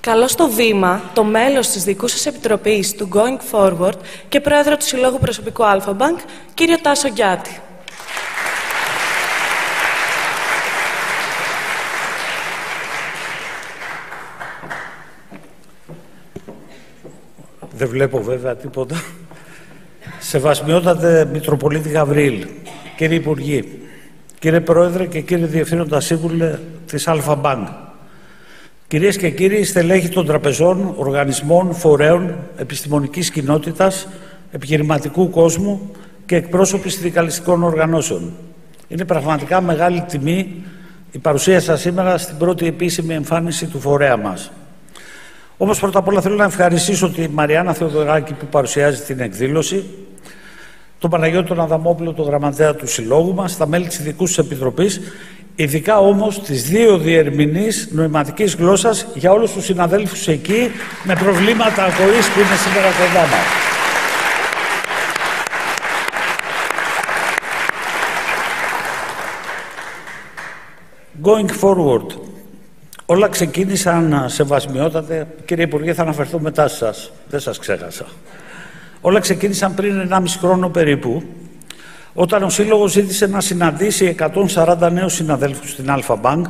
Καλώ στο βήμα το μέλος της Διοικούσας Επιτροπής του Going Forward και πρόεδρο του Συλλόγου Προσωπικού Alpha Bank, κύριο Τάσο Γκιάτη. Δεν βλέπω βέβαια τίποτα. Σεβασμιότατε Μητροπολίτη Γαβρίλ, κύριοι Υπουργοί, κύριε Πρόεδρε και κύριε Διευθύνοντα Σύμβουλε της Alpha Bank, κυρίες και κύριοι στελέχη των τραπεζών, οργανισμών, φορέων, επιστημονικής κοινότητας, επιχειρηματικού κόσμου και εκπρόσωποι συνδικαλιστικών οργανώσεων. Είναι πραγματικά μεγάλη τιμή η παρουσία σας σήμερα στην πρώτη επίσημη εμφάνιση του φορέα μας. Όμως πρώτα απ' όλα θέλω να ευχαριστήσω τη Μαριάννα Θεοδωράκη που παρουσιάζει την εκδήλωση, τον Παναγιώτη τον Αδαμόπουλο, τον γραμματέα του Συλλόγου μας, τα μέλη της Ειδικούσας Επιτροπής, ειδικά όμως τις δύο διερμηνείς νοηματικής γλώσσας για όλους τους συναδέλφους εκεί με προβλήματα ακοής που είναι σήμερα κοντά μας. Going forward. Όλα ξεκίνησαν, σεβασμιότατε, κύριε Υπουργέ, θα αναφερθώ μετά σας, δεν σας ξέχασα. Όλα ξεκίνησαν πριν 1,5 χρόνο περίπου, όταν ο Σύλλογος ζήτησε να συναντήσει 140 νέους συναδέλφους στην Alpha Bank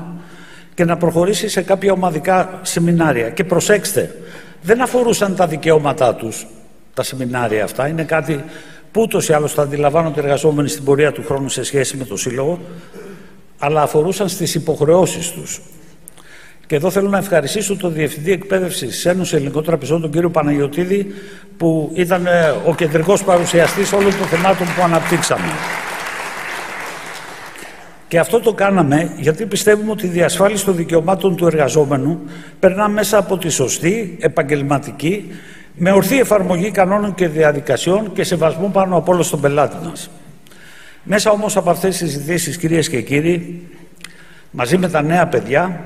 και να προχωρήσει σε κάποια ομαδικά σεμινάρια. Και προσέξτε, δεν αφορούσαν τα δικαιώματά τους τα σεμινάρια αυτά, είναι κάτι που ούτως ή άλλως θα αντιλαμβάνονται οι εργαζόμενοι στην πορεία του χρόνου σε σχέση με το Σύλλογο, αλλά αφορούσαν στις υποχρεώσεις τους. Και εδώ θέλω να ευχαριστήσω τον Διευθυντή Εκπαίδευσης της Ένωσης Ελληνικών Τραπεζών, τον κύριο Παναγιωτίδη, που ήταν ο κεντρικός παρουσιαστής όλων των θεμάτων που αναπτύξαμε. Και αυτό το κάναμε γιατί πιστεύουμε ότι η διασφάλιση των δικαιωμάτων του εργαζόμενου περνά μέσα από τη σωστή, επαγγελματική, με ορθή εφαρμογή κανόνων και διαδικασιών και σεβασμό πάνω απ' όλο στον πελάτη μας. Μέσα όμως από αυτές τις συζητήσεις, κυρίες και κύριοι, μαζί με τα νέα παιδιά,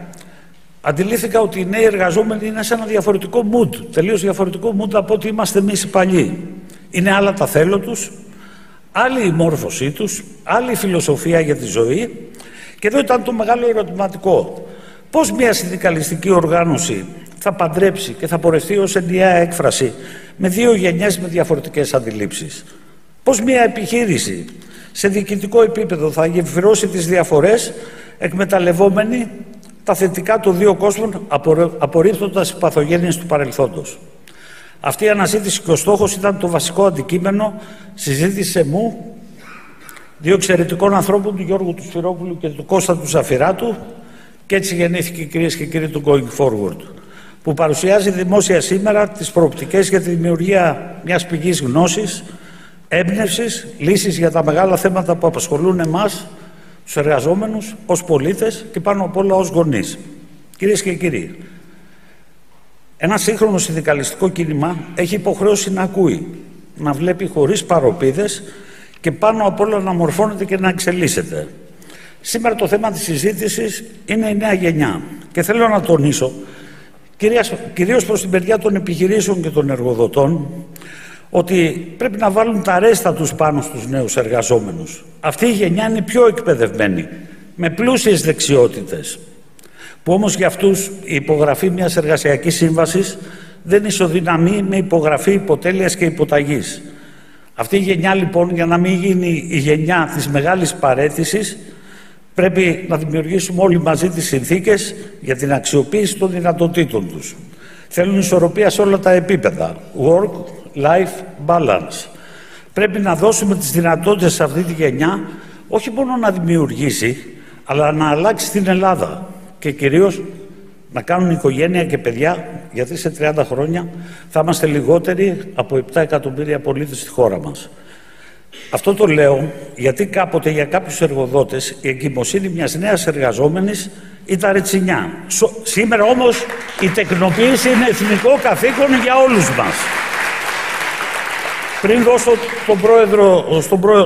αντιλήφθηκα ότι οι νέοι εργαζόμενοι είναι σε ένα διαφορετικό mood, τελείως διαφορετικό mood από ό,τι είμαστε εμείς οι παλιοί. Είναι άλλα τα θέλω τους, άλλη η μόρφωσή τους, άλλη η φιλοσοφία για τη ζωή. Και εδώ ήταν το μεγάλο ερωτηματικό. Πώς μια συνδικαλιστική οργάνωση θα παντρέψει και θα πορευτεί ως ενιαία έκφραση με δύο γενιές με διαφορετικές αντιλήψεις? Πώς μια επιχείρηση σε διοικητικό επίπεδο θα γεφυρώσει τις διαφορές εκμεταλλευόμενη τα θετικά των δύο κόσμων, απορρίπτοντας τις παθογένειες του παρελθόντος? Αυτή η αναζήτηση και ο στόχος ήταν το βασικό αντικείμενο συζήτηση μου δύο εξαιρετικών ανθρώπων, του Γιώργου του Σφυρόπουλου και του Κώστα του Ζαφυράτου, και έτσι γεννήθηκε, κυρίες και κύριοι, το Going Forward, που παρουσιάζει δημόσια σήμερα τις προοπτικές για τη δημιουργία μιας πηγής γνώσης, έμπνευσης, λύσεις για τα μεγάλα θέματα που απασχολούν εμάς, τους εργαζόμενους, ως πολίτες και πάνω απ' όλα ως γονείς. Κυρίες και κύριοι, ένα σύγχρονο συνδικαλιστικό κίνημα έχει υποχρέωση να ακούει, να βλέπει χωρίς παροπίδες και πάνω απ' όλα να μορφώνεται και να εξελίσσεται. Σήμερα το θέμα της συζήτησης είναι η νέα γενιά και θέλω να τονίσω, κυρίως προς την μεριά των επιχειρήσεων και των εργοδοτών, ότι πρέπει να βάλουν τα ρέστα τους πάνω στους νέους εργαζόμενους. Αυτή η γενιά είναι πιο εκπαιδευμένη, με πλούσιες δεξιότητες, που όμως για αυτούς η υπογραφή μιας εργασιακής σύμβασης δεν ισοδυναμεί με υπογραφή υποτέλειας και υποταγής. Αυτή η γενιά λοιπόν, για να μην γίνει η γενιά της μεγάλης παραίτησης, πρέπει να δημιουργήσουμε όλοι μαζί τις συνθήκες για την αξιοποίηση των δυνατοτήτων τους. Θέλουν ισορροπία σε όλα τα επίπεδα. Work-life balance. Πρέπει να δώσουμε τις δυνατότητες σε αυτή τη γενιά όχι μόνο να δημιουργήσει, αλλά να αλλάξει την Ελλάδα και κυρίως να κάνουν οικογένεια και παιδιά, γιατί σε 30 χρόνια θα είμαστε λιγότεροι από 7 εκατομμύρια πολίτες στη χώρα μας. Αυτό το λέω γιατί κάποτε για κάποιους εργοδότες η εγκυμοσύνη μιας νέας εργαζόμενης ήταν ρετσινιά. Σήμερα όμως η τεκνοποίηση είναι εθνικό καθήκον για όλους μας. Πριν δώσω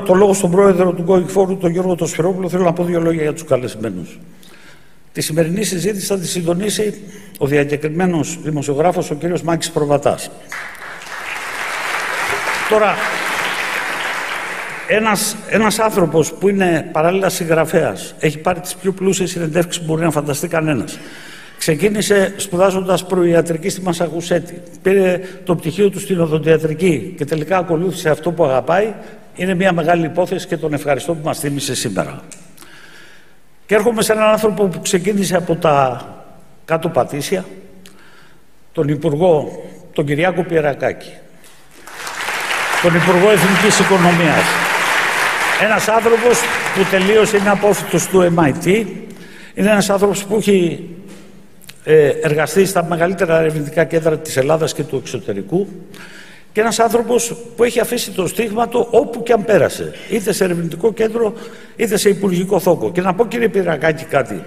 το λόγο στον πρόεδρο του Going Forward, τον Γιώργο τον Σφυρόπουλο, θέλω να πω δύο λόγια για τους καλεσμένους. Τη σημερινή συζήτηση θα τη συντονίσει ο διακεκριμένος δημοσιογράφος, ο κύριος Μάκης Προβατάς. Τώρα, ένας άνθρωπος που είναι παράλληλα συγγραφέας, έχει πάρει τις πιο πλούσιες συνεντεύξεις που μπορεί να φανταστεί κανένας. Ξεκίνησε σπουδάζοντας προϊατρική στη Μασαγουσέτη. Πήρε το πτυχίο του στην οδοντιατρική και τελικά ακολούθησε αυτό που αγαπάει. Είναι μια μεγάλη υπόθεση και τον ευχαριστώ που μας θύμισε σήμερα. Και έρχομαι σε έναν άνθρωπο που ξεκίνησε από τα κάτω Πατήσια, τον Υπουργό, τον Κυριάκο Πιερακάκη, τον Υπουργό Εθνικής Οικονομίας. Ένας άνθρωπος που τελείωσε, είναι απόφοιτος του MIT, είναι ένας άνθρωπος που έχει εργαστεί στα μεγαλύτερα ερευνητικά κέντρα της Ελλάδας και του εξωτερικού και ένας άνθρωπος που έχει αφήσει το στίγμα του όπου και αν πέρασε, είτε σε ερευνητικό κέντρο είτε σε υπουργικό θόκο. Και να πω, κύριε Πιερακάκη, κάτι,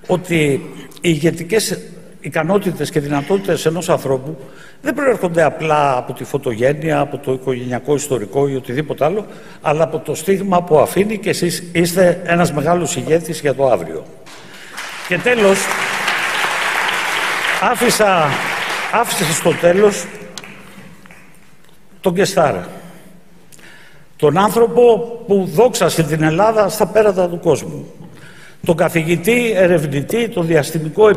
ότι οι ηγετικές ικανότητες και δυνατότητες ενός ανθρώπου δεν προέρχονται απλά από τη φωτογένεια, από το οικογενειακό ιστορικό ή οτιδήποτε άλλο, αλλά από το στίγμα που αφήνει, και εσείς είστε ένας μεγάλος ηγέτης για το αύριο. Και τέλος, άφησα στο τέλος τον Κεστάρα. Τον άνθρωπο που δόξασε την Ελλάδα στα πέρατα του κόσμου. Τον καθηγητή, ερευνητή, τον διαστημικό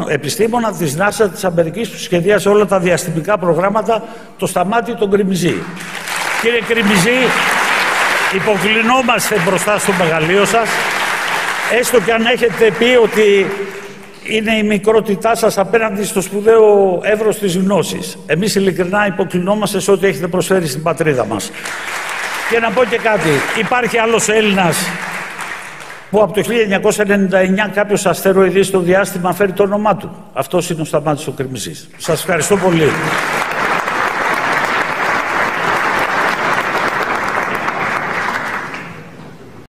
επιστήμονα της NASA της Αμερικής που σχεδίασε όλα τα διαστημικά προγράμματα, το Σταμάτη τον Κρημιζή. Κύριε Κρημιζή, υποκλεινόμαστε μπροστά στο μεγαλείο σας, έστω και αν έχετε πει ότι είναι η μικρότητά σας απέναντι στο σπουδαίο εύρος της γνώσης. Εμείς ειλικρινά υποκλεινόμαστε σε ό,τι έχετε προσφέρει στην πατρίδα μας. Και να πω και κάτι, υπάρχει άλλος Έλληνας που από το 1999 κάποιος αστεροειδή στο διάστημα φέρει το όνομά του. Αυτός είναι ο Σταμάτης ο Κρημιζής. Σας ευχαριστώ πολύ.